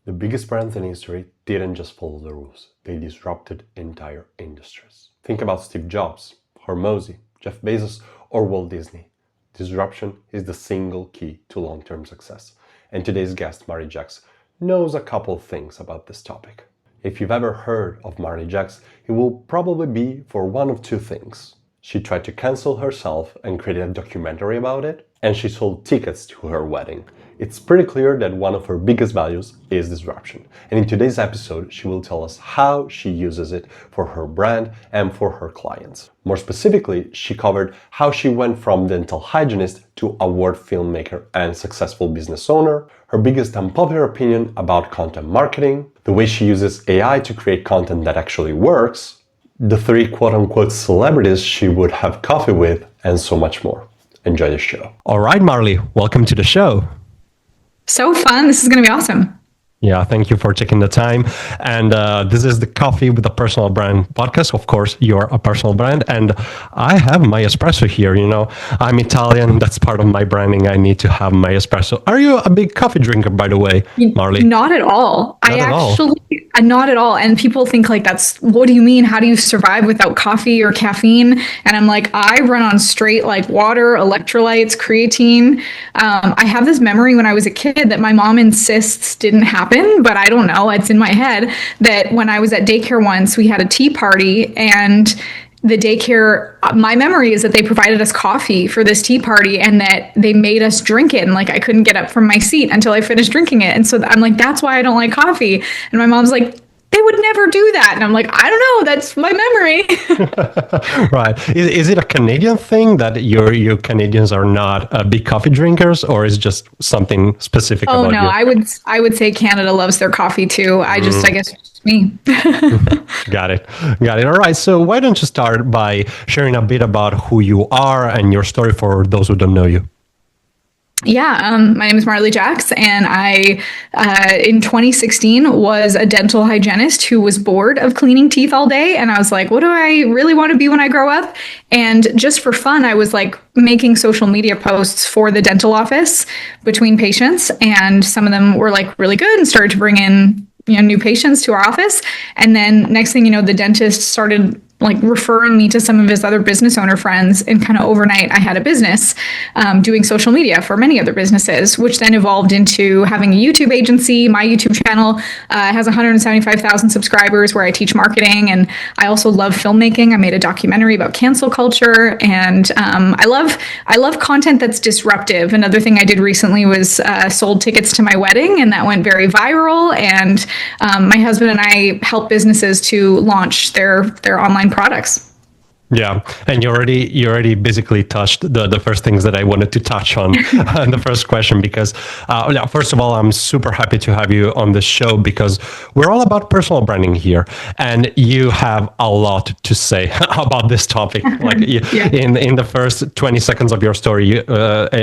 The biggest brands in history didn't just follow the rules, they disrupted entire industries. Think about Steve Jobs, Hormozy, Jeff Bezos, or Walt Disney. Disruption is the single key to long-term success. And today's guest, Marley Jaxx, knows a couple things about this topic. If you've ever heard of Marley Jaxx, it will probably be for one of two things. She tried to cancel herself and created a documentary about it, and she sold tickets to her wedding. It's pretty clear that one of her biggest values is disruption. And in today's episode, she will tell us how she uses it for her brand and for her clients. More specifically, she covered how she went from dental hygienist to award filmmaker and successful business owner, her biggest unpopular opinion about content marketing, the way she uses AI to create content that actually works, the 3 quote-unquote celebrities she would have coffee with, and so much more. Enjoy the show. All right, Marley, welcome to the show. So fun. This is going to be awesome. Yeah, thank you for taking the time. And this is the Coffee with a Personal Brand podcast. Of course, you're a personal brand. And I have my espresso here. You know, I'm Italian. That's part of my branding. I need to have my espresso. Are you a big coffee drinker, by the way, Marley? Not at all. Not at all. And people think like, what do you mean? How do you survive without coffee or caffeine? And I'm like, I run on straight like water, electrolytes, creatine. I have this memory when I was a kid that my mom insists didn't happen, but I don't know. It's in my head that when I was at daycare once, we had a tea party and the daycare, my memory is that they provided us coffee for this tea party and that they made us drink it. And like, I couldn't get up from my seat until I finished drinking it. And so I'm like, that's why I don't like coffee. And my mom's like, they would never do that. And I'm like, I don't know. That's my memory. Right. Is it a Canadian thing that you Canadians are not big coffee drinkers, or is it just something specific about you? Oh, no, I would say Canada loves their coffee too. I guess it's just me. Got it. All right. So why don't you start by sharing a bit about who you are and your story for those who don't know you? Yeah, my name is Marley Jaxx, and I, in 2016, was a dental hygienist who was bored of cleaning teeth all day. And I was like, what do I really want to be when I grow up? And just for fun, I was like making social media posts for the dental office between patients. And some of them were like really good and started to bring in, new patients to our office. And then next thing you know, the dentist started like referring me to some of his other business owner friends, and kind of overnight I had a business doing social media for many other businesses, which then evolved into having a YouTube agency. My YouTube channel has 175,000 subscribers where I teach marketing, and I also love filmmaking. I made a documentary about cancel culture, and I love content that's disruptive. Another thing I did recently was sold tickets to my wedding, and that went very viral. And my husband and I help businesses to launch their online products. Yeah, and you already basically touched the first things that I wanted to touch on in the first question, because first of all, I'm super happy to have you on the show because we're all about personal branding here, and you have a lot to say about this topic. Like in the first 20 seconds of your story,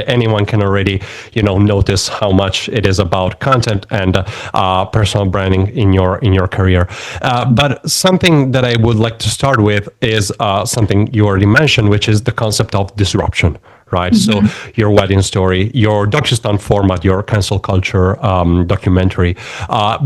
anyone can already notice how much it is about content and personal branding in your career. But something that I would like to start with is something you already mentioned, which is the concept of disruption, right? Mm-hmm. So your wedding story, your DocuSign format, your cancel culture documentary,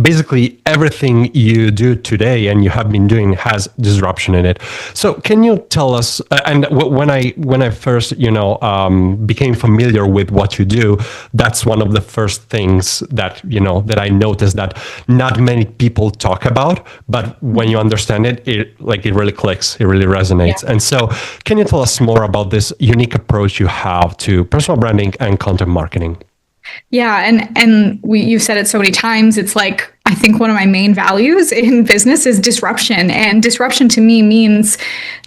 basically everything you do today and you have been doing has disruption in it. So can you tell us, and when I first, became familiar with what you do, that's one of the first things that, that I noticed that not many people talk about, but when you understand it, it really clicks, it really resonates. Yeah. And so can you tell us more about this unique approach you have to personal branding and content marketing? Yeah, and you've said it so many times. It's like, I think one of my main values in business is disruption. And disruption to me means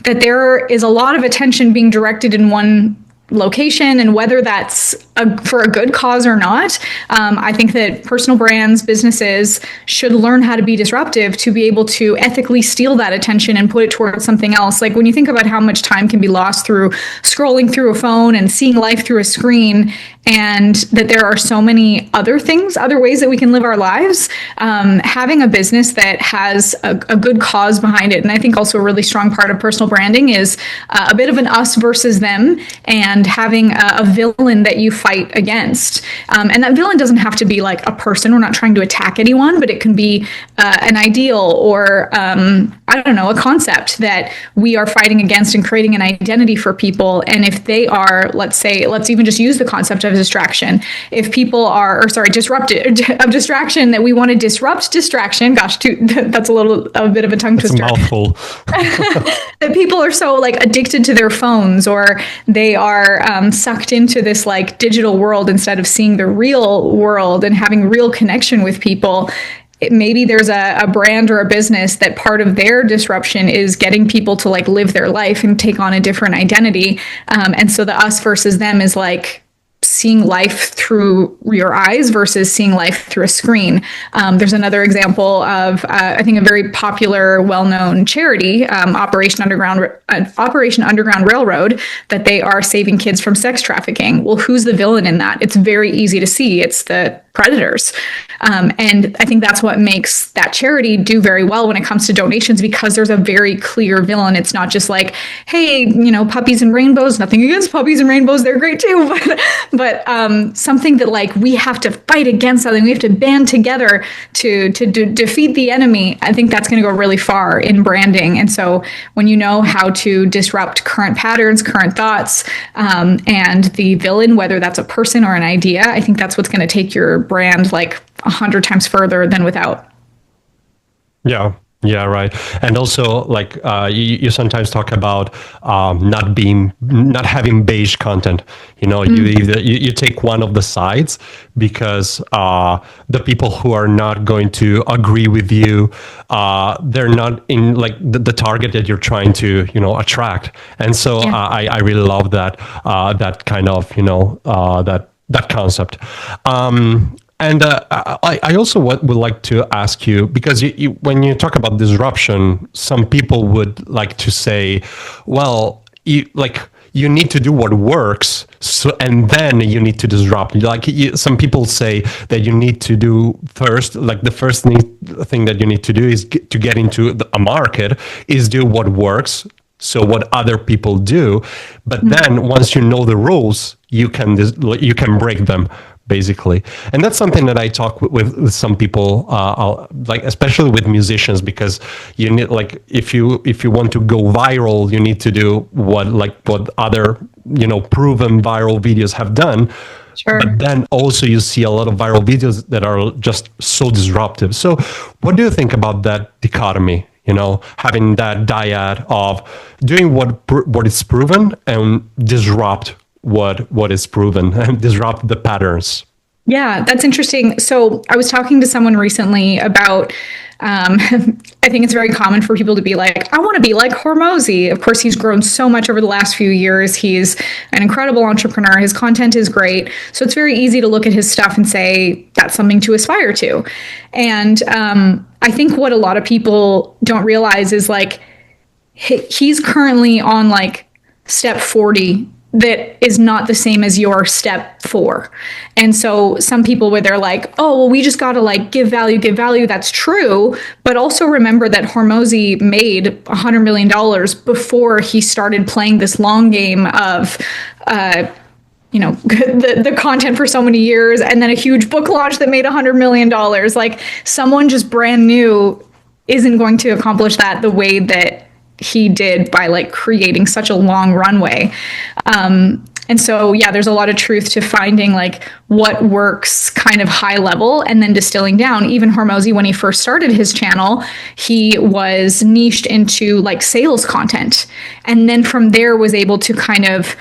that there is a lot of attention being directed in one location, and whether that's for a good cause or not, I think that personal brands, businesses should learn how to be disruptive to be able to ethically steal that attention and put it towards something else. Like when you think about how much time can be lost through scrolling through a phone and seeing life through a screen, and that there are so many other things, other ways that we can live our lives. Having a business that has a good cause behind it. And I think also a really strong part of personal branding is a bit of an us versus them, and having a villain that you fight against. And that villain doesn't have to be like a person. We're not trying to attack anyone, but it can be an ideal or, I don't know, a concept that we are fighting against and creating an identity for people. And if they are, let's even just use the concept of distraction. If people are, distraction, that we want to disrupt distraction. Gosh, that's a bit of a tongue twister. It's a mouthful. That people are so like addicted to their phones, or they are sucked into this like digital world instead of seeing the real world and having real connection with people. Maybe there's a brand or a business that part of their disruption is getting people to like live their life and take on a different identity. And so the us versus them is like seeing life through your eyes versus seeing life through a screen. There's another example of, I think, a very popular, well-known charity, Operation Underground Railroad, that they are saving kids from sex trafficking. Well, who's the villain in that? It's very easy to see. It's the predators. And I think that's what makes that charity do very well when it comes to donations, because there's a very clear villain. It's not just like, hey, puppies and rainbows, nothing against puppies and rainbows, they're great too. But something that like we have to fight against something, we have to band together to defeat the enemy. I think that's going to go really far in branding. And so when you know how to disrupt current patterns, current thoughts, and the villain, whether that's a person or an idea, I think that's what's going to take your brand like 100 times further than without. Yeah, right. And also, like you sometimes talk about not having beige content. You take one of the sides, because the people who are not going to agree with you, they're not in like the target that you're trying to attract. And so I really love that kind of that concept. And I also would like to ask you, because when you talk about disruption, some people would like to say, well, you need to do what works, and then you need to disrupt. Some people say that you need to do first, like the first thing that you need to do is to get into a market is do what works. So what other people do, but then once you know the rules, you can break them, basically. And that's something that I talk with some people, like especially with musicians, because you need, like, if you want to go viral, you need to do what other proven viral videos have done. Sure. But then also you see a lot of viral videos that are just so disruptive. So what do you think about that dichotomy? Having that dyad of doing what is proven and disrupt what is proven and disrupt the patterns. Yeah, that's interesting. So I was talking to someone recently about, I think it's very common for people to be like, I want to be like Hormozi. Of course, he's grown so much over the last few years. He's an incredible entrepreneur. His content is great. So it's very easy to look at his stuff and say, that's something to aspire to. And I think what a lot of people don't realize is like, he's currently on like step 40 that is not the same as your step 4. And so some people where they're like, oh, well, we just got to like give value. That's true. But also remember that Hormozi made $100 million before he started playing this long game of, the content for so many years, and then a huge book launch that made $100 million. Like, someone just brand new isn't going to accomplish that the way that he did by like creating such a long runway. And so, yeah, there's a lot of truth to finding like what works kind of high level and then distilling down. Even Hormozi, when he first started his channel, he was niched into like sales content. And then from there was able to kind of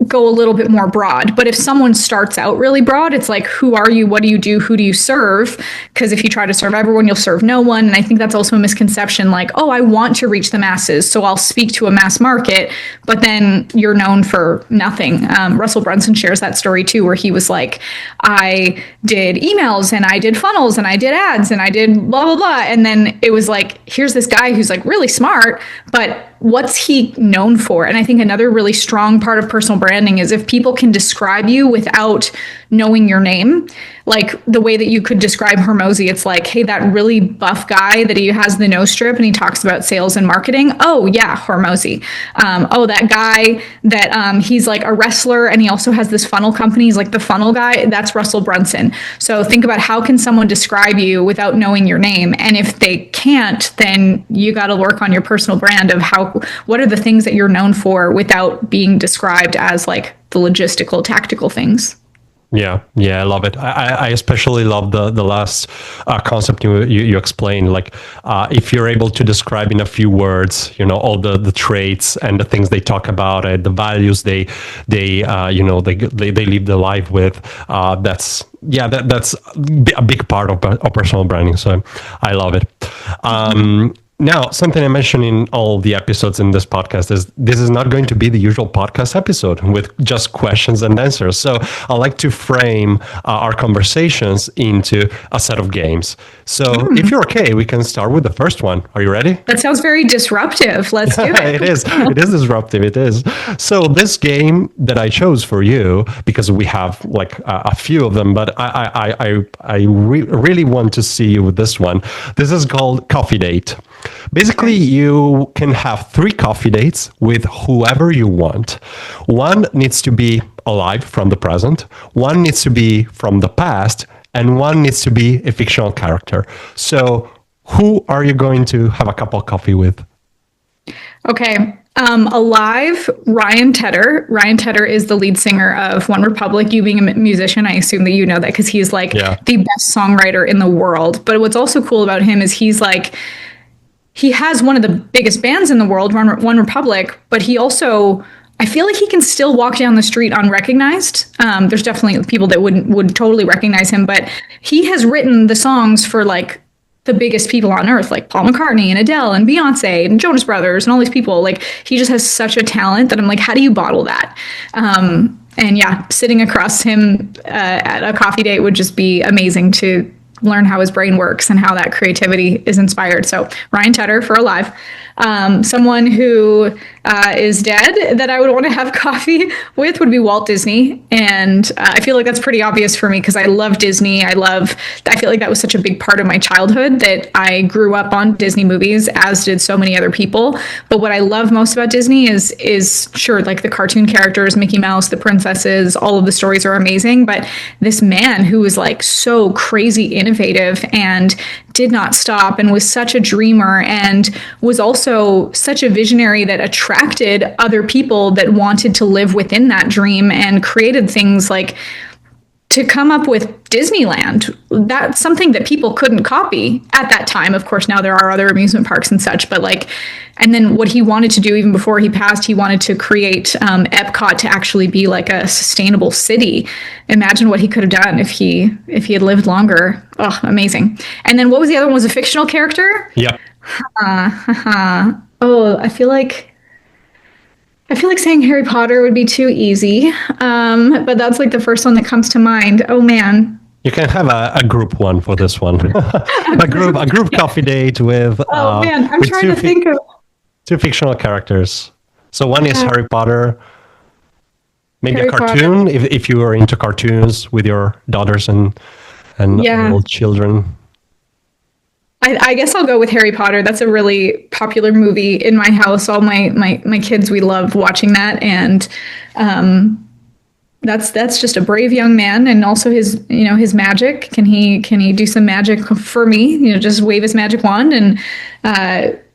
go a little bit more broad. But if someone starts out really broad, it's like, who are you? What do you do? Who do you serve? Because if you try to serve everyone, you'll serve no one. And I think that's also a misconception, like, oh, I want to reach the masses, so I'll speak to a mass market, but then you're known for nothing. Russell Brunson shares that story too, where he was like, I did emails and I did funnels and I did ads and I did blah, blah, blah. And then it was like, here's this guy who's like really smart, but what's he known for? And I think another really strong part of personal branding is if people can describe you without knowing your name, like the way that you could describe Hormozy, it's like, hey, that really buff guy that he has the nose strip and he talks about sales and marketing. Oh yeah, Hormozy. Oh, that guy that he's like a wrestler and he also has this funnel company. He's like the funnel guy. That's Russell Brunson. So think about how can someone describe you without knowing your name? And if they can't, then you got to work on your personal brand of what are the things that you're known for without being described as like the logistical, tactical things. Yeah, I love it. I especially love the last concept you explained. Like, if you're able to describe in a few words, all the traits and the things they talk about, the values they live their life with. That's a big part of personal branding. So I love it. Now, something I mentioned in all the episodes in this podcast is this is not going to be the usual podcast episode with just questions and answers. So I like to frame our conversations into a set of games. So if you're okay, we can start with the first one. Are you ready? That sounds very disruptive. Let's do it. It is. It is disruptive. It is. So this game that I chose for you, because we have like a few of them, but I really want to see you with this one. This is called Coffee Date. Basically, you can have 3 coffee dates with whoever you want. One needs to be alive from the present, one needs to be from the past, and one needs to be a fictional character. So who are you going to have a cup of coffee with? Okay. Alive, Ryan Tedder. Ryan Tedder is the lead singer of One Republic. You being a musician, I assume that you know that because he's like the best songwriter in the world. But what's also cool about him is he has one of the biggest bands in the world, One Republic, but he also, I feel like he can still walk down the street unrecognized. There's definitely people that would totally recognize him, but he has written the songs for like the biggest people on earth, like Paul McCartney and Adele and Beyonce and Jonas Brothers and all these people. Like he just has such a talent that I'm like, how do you bottle that? And yeah, sitting across him at a coffee date would just be amazing to learn how his brain works and how that creativity is inspired. So Ryan Tedder for Alive. Someone who is dead that I would want to have coffee with would be Walt Disney. And I feel like that's pretty obvious for me because I love Disney. I feel like that was such a big part of my childhood that I grew up on Disney movies, as did so many other people. But what I love most about Disney is sure, like the cartoon characters, Mickey Mouse, the princesses, all of the stories are amazing. But this man who was like so crazy innovative and did not stop and was such a dreamer and was also such a visionary that attracted other people that wanted to live within that dream and created things like to come up with Disneyland. That's something that people couldn't copy at that time. Of course, now there are other amusement parks and such, but like, and then what he wanted to do even before he passed, he wanted to create Epcot to actually be like a sustainable city. Imagine what he could have done if he had lived longer. Oh, amazing. And then what was the other one? Was a fictional character? Yep. Oh, I feel like saying Harry Potter would be too easy, but that's like the first one that comes to mind. Oh man, you can have a group one for this one. a group coffee date with. Oh man, I'm trying to think of 2 fictional characters. So one is Harry Potter. Maybe Harry a cartoon if you are into cartoons with your daughters and old children. I guess I'll go with Harry Potter. That's a really popular movie in my house. All my kids, we love watching that, and that's just a brave young man, and also his magic. Can he do some magic for me? Just wave his magic wand and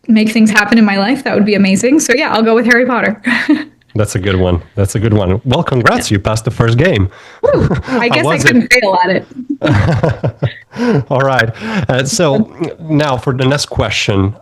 make things happen in my life. That would be amazing. So yeah, I'll go with Harry Potter. That's a good one. Well, congrats. You passed the first game. Woo, I guess I couldn't fail at it. All right. So now for the next question.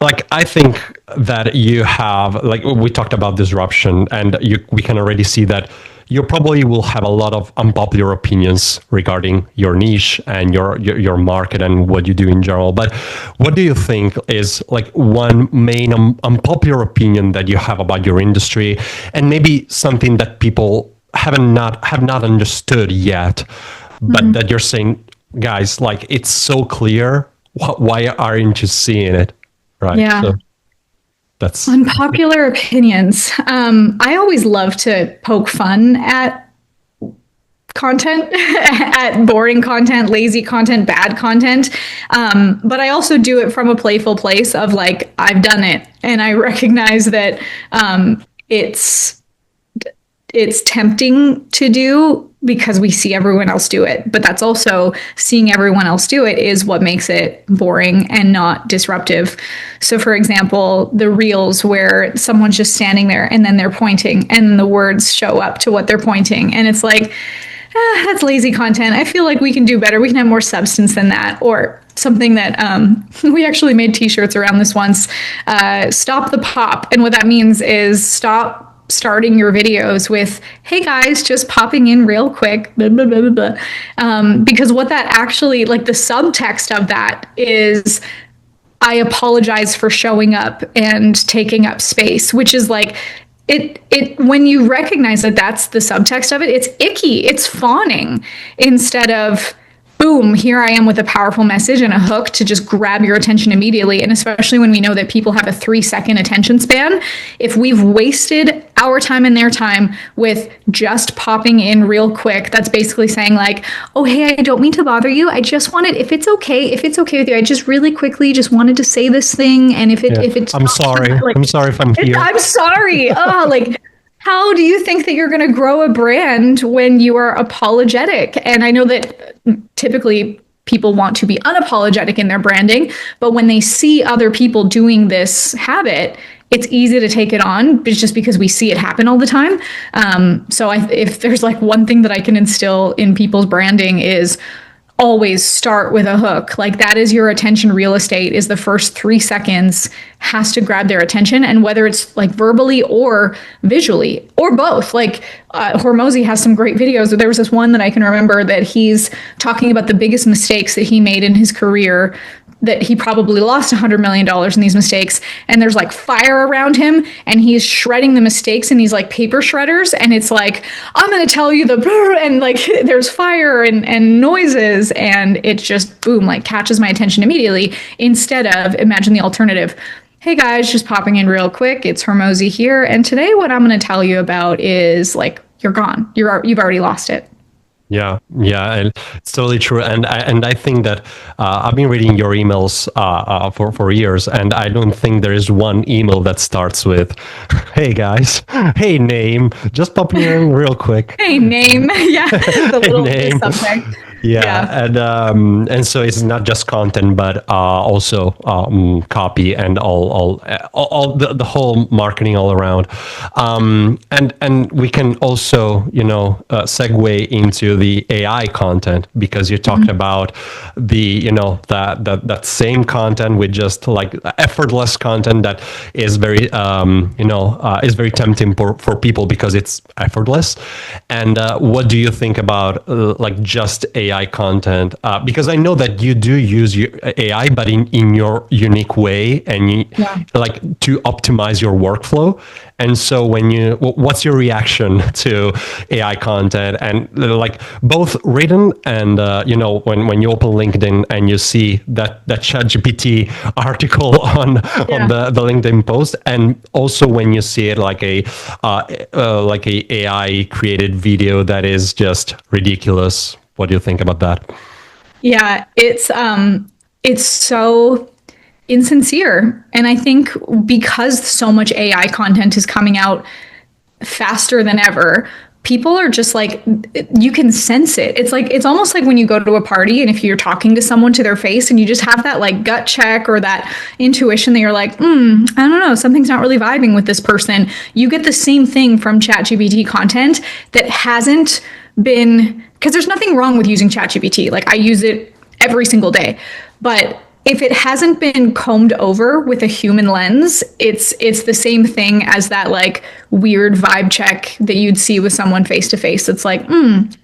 Like, I think that you have, like we talked about disruption, and we can already see that you probably will have a lot of unpopular opinions regarding your niche and your market and what you do in general. But what do you think is like one main unpopular opinion that you have about your industry, and maybe something that people have not understood yet, but that you're saying, guys, like it's so clear. Why aren't you seeing it? Right. Yeah. That's unpopular opinions. I always love to poke fun at content, at boring content, lazy content, bad content. But I also do it from a playful place of like, I've done it. And I recognize that it's tempting to do because we see everyone else do it. But that's also seeing everyone else do it is what makes it boring and not disruptive. So for example, the reels where someone's just standing there and then they're pointing and the words show up to what they're pointing. And it's like, that's lazy content. I feel like we can do better. We can have more substance than that. Or something that we actually made t-shirts around this once, stop the pop. And what that means is stop starting your videos with, hey guys, just popping in real quick, blah, blah, blah, blah, blah. Because what that actually, like the subtext of that is, I apologize for showing up and taking up space, which is like, it when you recognize that that's the subtext of it, it's icky, it's fawning, instead of boom, here I am with a powerful message and a hook to just grab your attention immediately. And especially when we know that people have a 3-second attention span, if we've wasted our time and their time with just popping in real quick, that's basically saying like, oh, hey, I don't mean to bother you. I just wanted, if it's okay with you, I just really quickly just wanted to say this thing. And if it's, I'm sorry. Like, I'm sorry if I'm here. I'm sorry. Oh, like, how do you think that you're going to grow a brand when you are apologetic? And I know that typically people want to be unapologetic in their branding, but when they see other people doing this habit, it's easy to take it on, but just because we see it happen all the time. If there's like one thing that I can instill in people's branding is always start with a hook. Like that is your attention real estate, is the first 3 seconds has to grab their attention. And whether it's like verbally or visually or both, like Hormozy has some great videos. There was this one that I can remember that he's talking about the biggest mistakes that he made in his career, that he probably lost $100 million in these mistakes. And there's like fire around him and he's shredding the mistakes in these like paper shredders. And it's like, I'm going to tell you and like there's fire and noises, and it just boom, like catches my attention immediately, instead of, imagine the alternative. Hey guys, just popping in real quick. It's Hormozy here. And today what I'm going to tell you about is like, you're gone. You've already lost it. Yeah, and it's totally true. And I think that I've been reading your emails for years, and I don't think there is one email that starts with, "Hey guys, hey name, just pop in real quick." Hey name, yeah, the little name. subject. Yeah. And so it's not just content, but also copy and all the whole marketing all around. And we can also segue into the AI content, because you talked about the that same content with just like effortless content that is very is very tempting for people because it's effortless. And what do you think about like just AI content, because I know that you do use your AI, but in your unique way, and like to optimize your workflow. And so what's your reaction to AI content, and like both written and when you open LinkedIn and you see that ChatGPT article on the LinkedIn post, and also when you see it like a AI created video that is just ridiculous? What do you think about that? Yeah, it's so insincere. And I think because so much AI content is coming out faster than ever, people are just like, you can sense it. It's almost like when you go to a party and if you're talking to someone to their face and you just have that like gut check or that intuition that you're like, I don't know, something's not really vibing with this person. You get the same thing from ChatGPT content that hasn't been, because there's nothing wrong with using ChatGPT. Like I use it every single day, but if it hasn't been combed over with a human lens, it's the same thing as that like weird vibe check that you'd see with someone face to face. It's like,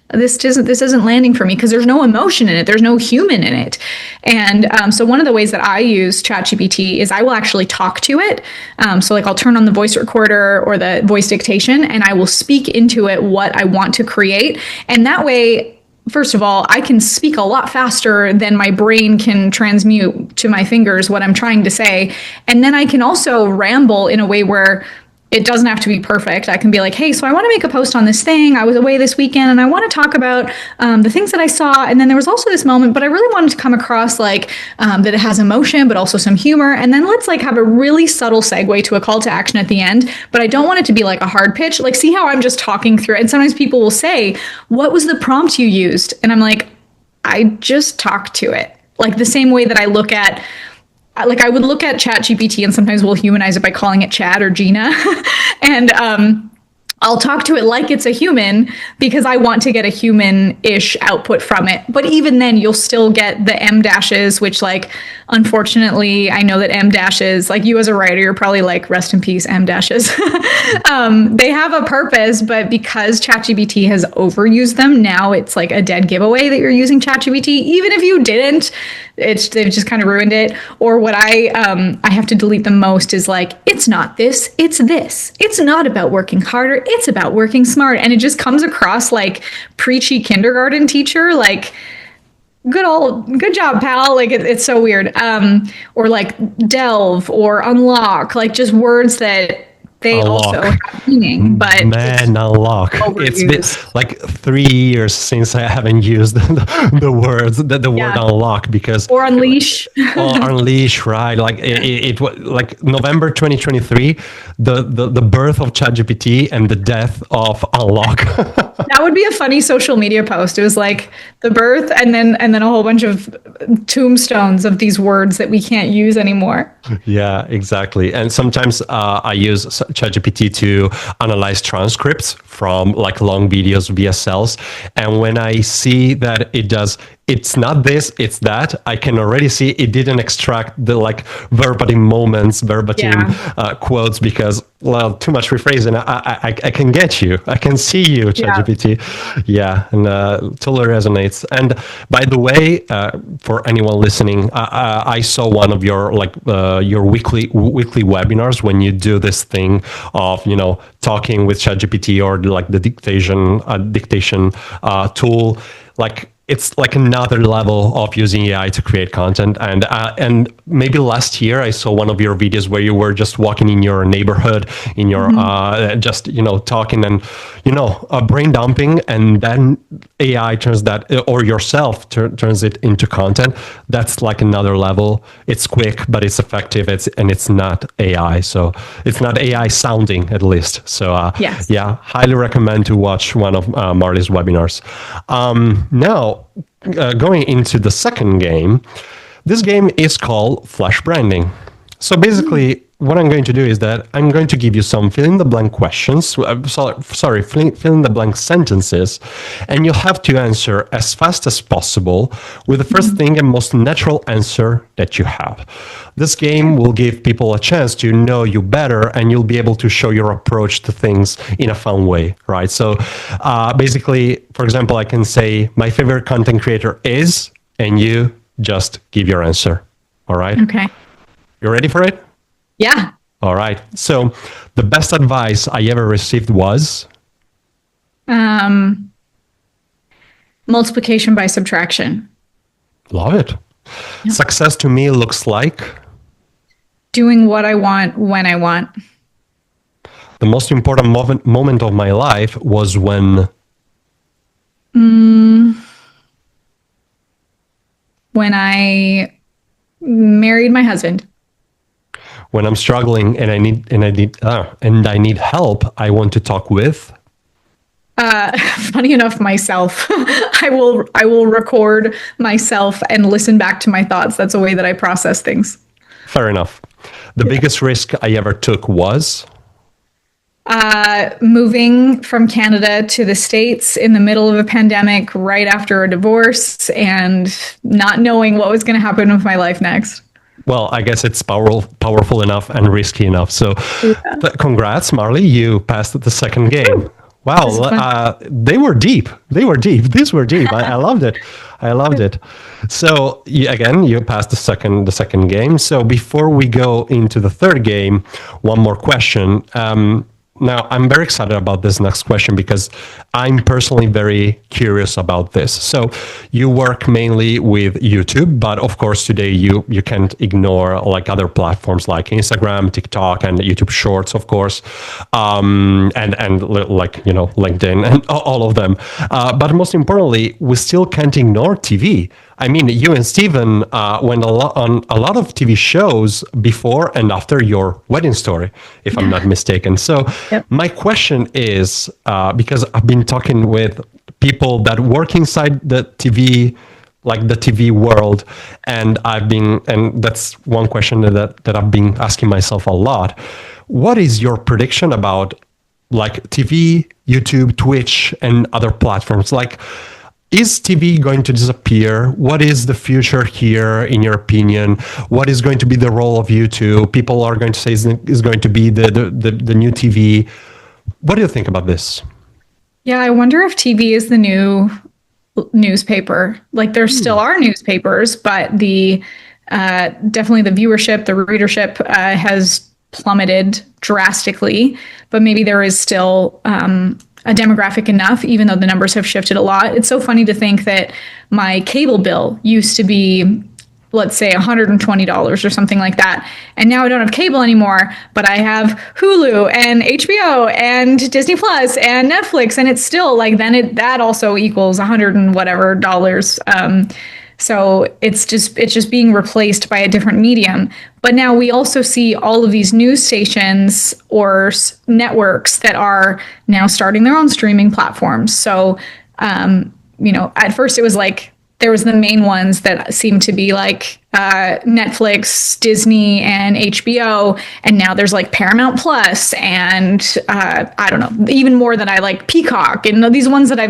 this isn't landing for me because there's no emotion in it. There's no human in it. And so one of the ways that I use ChatGPT is I will actually talk to it. So like I'll turn on the voice recorder or the voice dictation and I will speak into it what I want to create. And that way, first of all, I can speak a lot faster than my brain can transmute to my fingers what I'm trying to say. And then I can also ramble in a way where it doesn't have to be perfect. I can be like, hey, so I want to make a post on this thing. I was away this weekend and I want to talk about the things that I saw. And then there was also this moment, but I really wanted to come across like that it has emotion, but also some humor. And then let's like have a really subtle segue to a call to action at the end. But I don't want it to be like a hard pitch. Like, see how I'm just talking through it. And sometimes people will say, what was the prompt you used? And I'm like, I just talked to it. Like the same way that I look at, like I would look at ChatGPT and sometimes we'll humanize it by calling it Chad or Gina. And I'll talk to it like it's a human because I want to get a human-ish output from it. But even then, you'll still get the M dashes, which, like, unfortunately, I know that M dashes, like you as a writer, you're probably like, rest in peace, M dashes. They have a purpose, but because ChatGPT has overused them, now it's like a dead giveaway that you're using ChatGPT. Even if you didn't, they've just kind of ruined it. Or what I have to delete the most is like, it's not this, it's this. It's not about working harder. It's about working smart. And it just comes across like preachy kindergarten teacher, like good job, pal. Like it's so weird. Or like delve or unlock, like just words that they unlock. Also have meaning, but man, unlock. It's been like 3 years since I haven't used the word unlock because or unleash or unleash, right? Like it was like November 2023, the birth of ChatGPT and the death of unlock. That would be a funny social media post. It was like the birth and then a whole bunch of tombstones of these words that we can't use anymore. Yeah, exactly. And sometimes I use ChatGPT to analyze transcripts from like long videos via cells. And when I see that it does, it's not this, it's that, I can already see it didn't extract the like verbatim moments, quotes because, well, too much rephrasing. I can get you. I can see you, ChatGPT. Yeah, and totally resonates. And by the way, for anyone listening, I saw one of your like your weekly webinars when you do this thing of talking with ChatGPT or like the dictation tool, like. It's like another level of using AI to create content. And maybe last year I saw one of your videos where you were just walking in your neighborhood, in your just talking and brain dumping, and then AI turns that, or yourself turns it into content. That's like another level. It's quick, but it's effective. It's not AI, so it's not AI sounding at least. So yes. Yeah, highly recommend to watch one of Marley's webinars. Now. Going into the second game, this game is called Flash Branding. So basically, what I'm going to do is that I'm going to give you some fill-in-the-blank questions, fill-in-the-blank sentences, and you'll have to answer as fast as possible with the first thing and most natural answer that you have. This game will give people a chance to know you better, and you'll be able to show your approach to things in a fun way, right? So basically, for example, I can say, my favorite content creator is, and you just give your answer, all right? Okay. You ready for it? Yeah. All right. So the best advice I ever received was? Multiplication by subtraction. Love it. Yep. Success to me looks like? Doing what I want when I want. The most important moment of my life was when? When I married my husband. When I'm struggling and I need help, I want to talk with. Funny enough, myself. I will record myself and listen back to my thoughts. That's a way that I process things. Fair enough. The biggest risk I ever took was. Moving from Canada to the States in the middle of a pandemic, right after a divorce, and not knowing what was going to happen with my life next. Well, I guess it's powerful enough and risky enough. So congrats, Marley. You passed the second game. Wow. They were deep. These were deep. I loved it. So you passed the second game. So before we go into the third game, one more question. Now, I'm very excited about this next question because I'm personally very curious about this. So, you work mainly with YouTube, but of course, today you can't ignore like other platforms like Instagram, TikTok, and YouTube Shorts, of course, like LinkedIn and all of them. But most importantly, we still can't ignore TV. I mean, you and Steven went on a lot of TV shows before and after your wedding story, if I'm not mistaken. So my question is, because I've been talking with people that work inside the TV, like the TV world, and that's one question that I've been asking myself a lot. What is your prediction about like TV, YouTube, Twitch, and other platforms? Like, is TV going to disappear? What is the future here, in your opinion? What is going to be the role of YouTube? People are going to say is going to be the new TV. What do you think about this? Yeah, I wonder if TV is the new newspaper. Like, there still are newspapers, but the definitely the viewership, the readership has plummeted drastically. But maybe there is still a demographic enough, even though the numbers have shifted a lot. It's so funny to think that my cable bill used to be, let's say, $120 or something like that. And now I don't have cable anymore, but I have Hulu and HBO and Disney Plus and Netflix. And it's still like, that also equals 100 and whatever dollars. So it's just being replaced by a different medium. But now we also see all of these news stations or networks that are now starting their own streaming platforms. So, at first it was like, there was the main ones that seemed to be like Netflix, Disney, and HBO. And now there's like Paramount Plus and I don't know, even more than I like Peacock and these ones that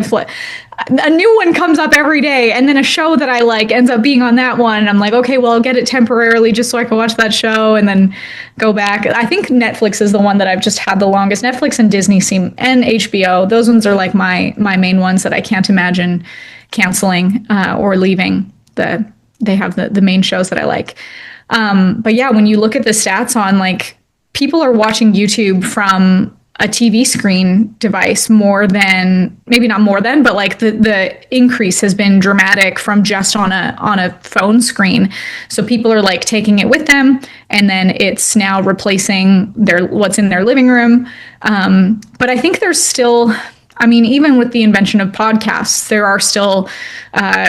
a new one comes up every day. And then a show that I like ends up being on that one. And I'm like, okay, well, I'll get it temporarily just so I can watch that show and then go back. I think Netflix is the one that I've just had the longest. Netflix and Disney and HBO. Those ones are like my main ones that I can't imagine canceling or leaving. They have the main shows that I like. But yeah, when you look at the stats on like people are watching YouTube from a TV screen device maybe not more than, but like the increase has been dramatic from just on a phone screen. So people are like taking it with them, and then it's now replacing what's in their living room. But I think there's still, I mean, even with the invention of podcasts, there are still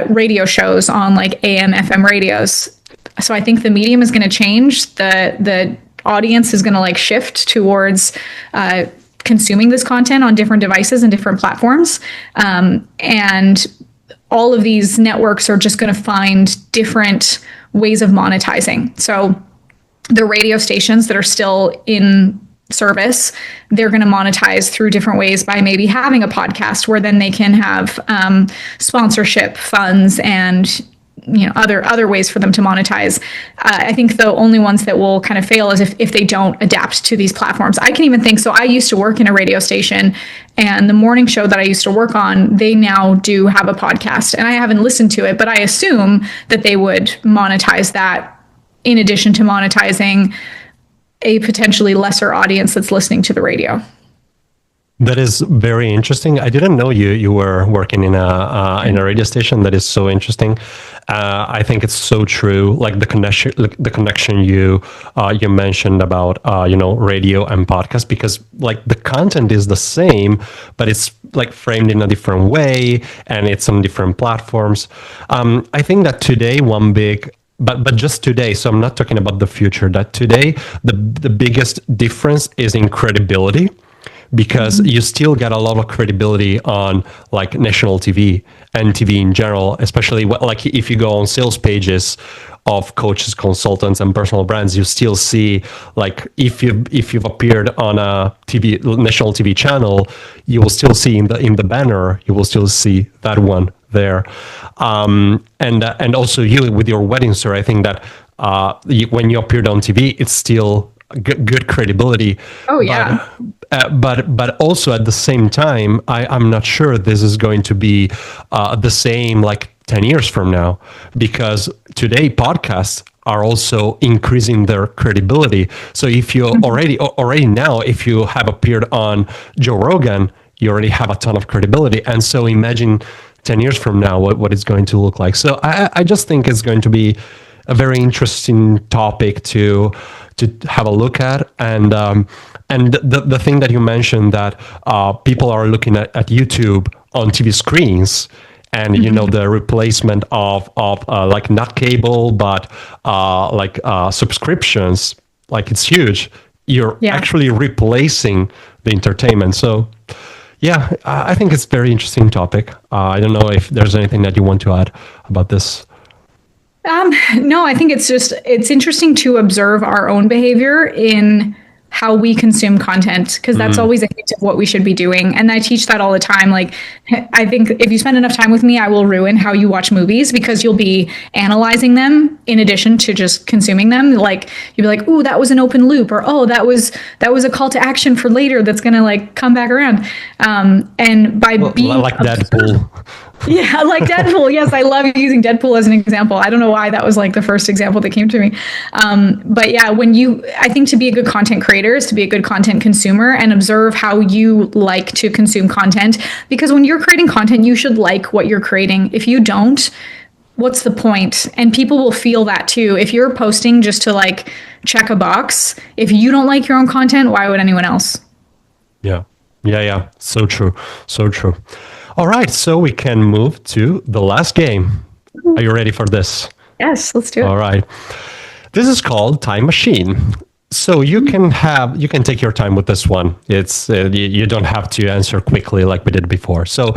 radio shows on like AM, FM radios. So I think the medium is going to change. The audience is going to like shift towards consuming this content on different devices and different platforms. And all of these networks are just going to find different ways of monetizing. So the radio stations that are still in service, they're going to monetize through different ways by maybe having a podcast where then they can have sponsorship funds and other ways for them to monetize. I think the only ones that will kind of fail is if they don't adapt to these platforms. I can even think, so I used to work in a radio station, and the morning show that I used to work on, they now do have a podcast, and I haven't listened to it, but I assume that they would monetize that in addition to monetizing a potentially lesser audience that's listening to the radio. That is very interesting. I didn't know you were working in a radio station. That is so interesting. I think it's so true. Like the connection you mentioned about radio and podcast, because like the content is the same, but it's like framed in a different way and it's on different platforms. I think that today one big But just today, so I'm not talking about the future, that today the biggest difference is in credibility, because you still get a lot of credibility on like national TV and TV in general, especially like if you go on sales pages of coaches, consultants, and personal brands, you still see like if you've appeared on a national TV channel, you will still see in the banner, you will still see that one there, and also you with your wedding story. I think that when you appeared on TV, it's still good credibility. Oh yeah. But also at the same time, I'm not sure this is going to be the same like 10 years from now? Because today podcasts are also increasing their credibility. So if you already now, if you have appeared on Joe Rogan, you already have a ton of credibility. And so imagine 10 years from now what it's going to look like. So I just think it's going to be a very interesting topic to have a look at. And the thing that you mentioned, that people are looking at YouTube on TV screens, and the replacement of like not cable but like subscriptions, like it's huge. You're actually replacing the entertainment. So yeah, I think it's a very interesting topic. I don't know if there's anything that you want to add about this. No, I think it's interesting to observe our own behavior in how we consume content, because that's always a hint of what we should be doing. And I teach that all the time. Like, I think if you spend enough time with me, I will ruin how you watch movies, because you'll be analyzing them in addition to just consuming them. Like, you'll be like, "Ooh, that was an open loop," or "Oh, that was a call to action for later that's gonna like come back around." And by being like Deadpool. Yeah, like Deadpool. Yes, I love using Deadpool as an example. I don't know why that was like the first example that came to me. But yeah, I think to be a good content creator is to be a good content consumer and observe how you like to consume content. Because when you're creating content, you should like what you're creating. If you don't, what's the point? And people will feel that too. If you're posting just to like check a box, if you don't like your own content, why would anyone else? Yeah. So true. So true. All right, so we can move to the last game. Are you ready for this? Yes, let's do it. All right. This is called Time Machine. So you can take your time with this one. It's you don't have to answer quickly like we did before. So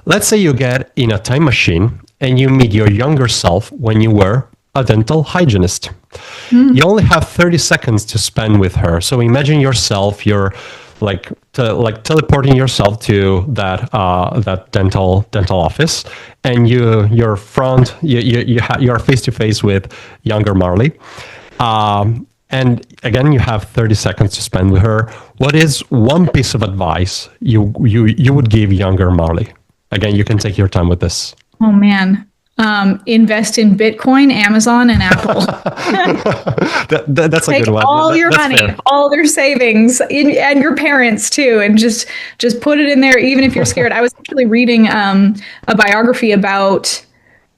let's say you get in a time machine and you meet your younger self when you were a dental hygienist. You only have 30 seconds to spend with her. So imagine yourself, you're like teleporting yourself to that dental office, and you're face to face with younger Marley, and again you have 30 seconds to spend with her. What is one piece of advice you would give younger Marley? Again, you can take your time with this. Oh man. Invest in Bitcoin, Amazon, and Apple. That's a good one. All your money, fair. All their savings, and your parents too, and just put it in there, even if you're scared. I was actually reading a biography about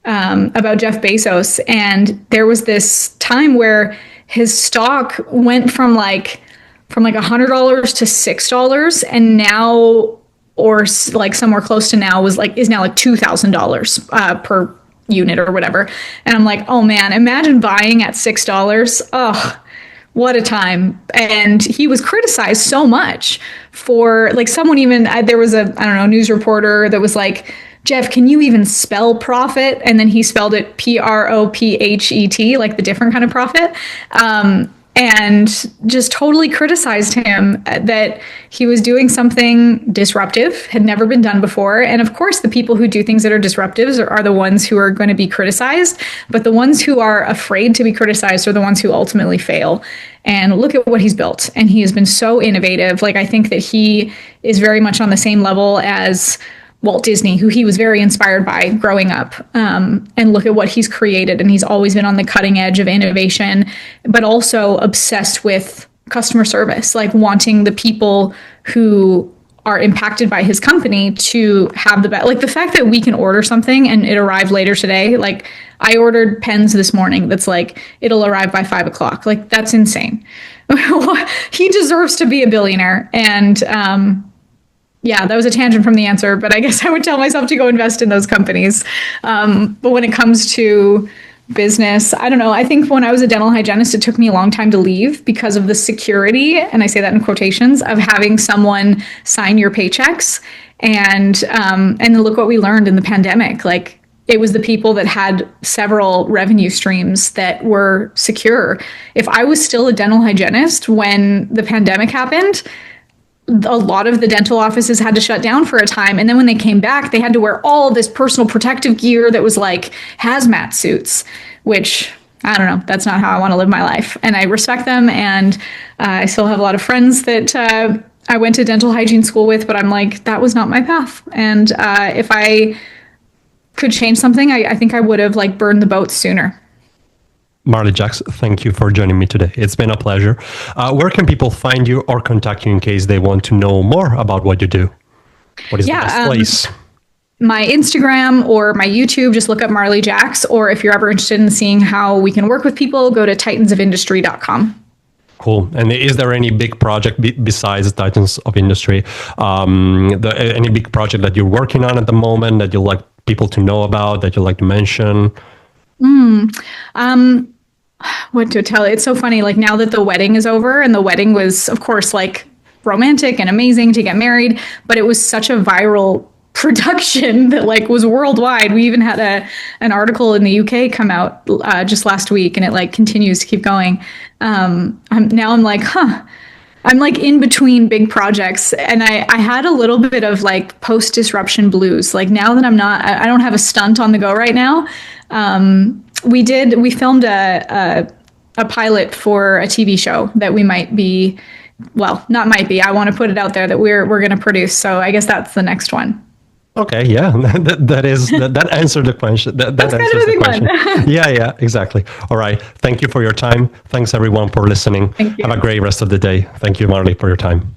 Jeff Bezos, and there was this time where his stock went from like $100 to $6, and now, or like somewhere close to now, is now like $2,000 per unit or whatever. And I'm like, oh man, imagine buying at $6. Oh, what a time. And he was criticized so much for, like, someone even, there was a, I don't know, news reporter that was like, Jeff, can you even spell profit? And then he spelled it PROPHET, like the different kind of profit. And just totally criticized him that he was doing something disruptive, had never been done before. And of course, the people who do things that are disruptive are the ones who are going to be criticized. But the ones who are afraid to be criticized are the ones who ultimately fail. And look at what he's built. And he has been so innovative. Like, I think that he is very much on the same level as Walt Disney, who he was very inspired by growing up, and look at what he's created. And he's always been on the cutting edge of innovation, but also obsessed with customer service, like wanting the people who are impacted by his company to have the best. Like, the fact that we can order something and it arrived later today. Like, I ordered pens this morning that's like, it'll arrive by 5 o'clock. Like, that's insane. He deserves to be a billionaire. And, yeah, that was a tangent from the answer, but I guess I would tell myself to go invest in those companies. But when it comes to business, I don't know. I think when I was a dental hygienist, it took me a long time to leave because of the security, and I say that in quotations, of having someone sign your paychecks. And look what we learned in the pandemic. Like, it was the people that had several revenue streams that were secure. If I was still a dental hygienist when the pandemic happened, a lot of the dental offices had to shut down for a time. And then when they came back, they had to wear all this personal protective gear that was like hazmat suits, which, I don't know, that's not how I want to live my life. And I respect them. And I still have a lot of friends that I went to dental hygiene school with, but I'm like, that was not my path. And if I could change something, I think I would have like burned the boat sooner. Marley Jaxx, thank you for joining me today. It's been a pleasure. Where can people find you or contact you in case they want to know more about what you do? What is the best place? My Instagram or my YouTube, just look up Marley Jaxx. Or if you're ever interested in seeing how we can work with people, go to titansofindustry.com. Cool. And is there any big project besides Titans of Industry? Any big project that you're working on at the moment that you'd like people to know about, that you'd like to mention? What to tell? It's so funny. Like now that the wedding is over, and the wedding was, of course, like romantic and amazing to get married, but it was such a viral production that like was worldwide. We even had an article in the UK come out just last week, and it like continues to keep going. I'm like, I'm like in between big projects, and I had a little bit of like post-disruption blues. Like now that I don't have a stunt on the go right now. We filmed a pilot for a TV show that we might be, well, not might be, I want to put it out there that we're going to produce. So I guess that's the next one. Okay, yeah, that answered the question. That's kind of a big one. Yeah, exactly. All right. Thank you for your time. Thanks everyone for listening. Thank you. Have a great rest of the day. Thank you, Marley, for your time.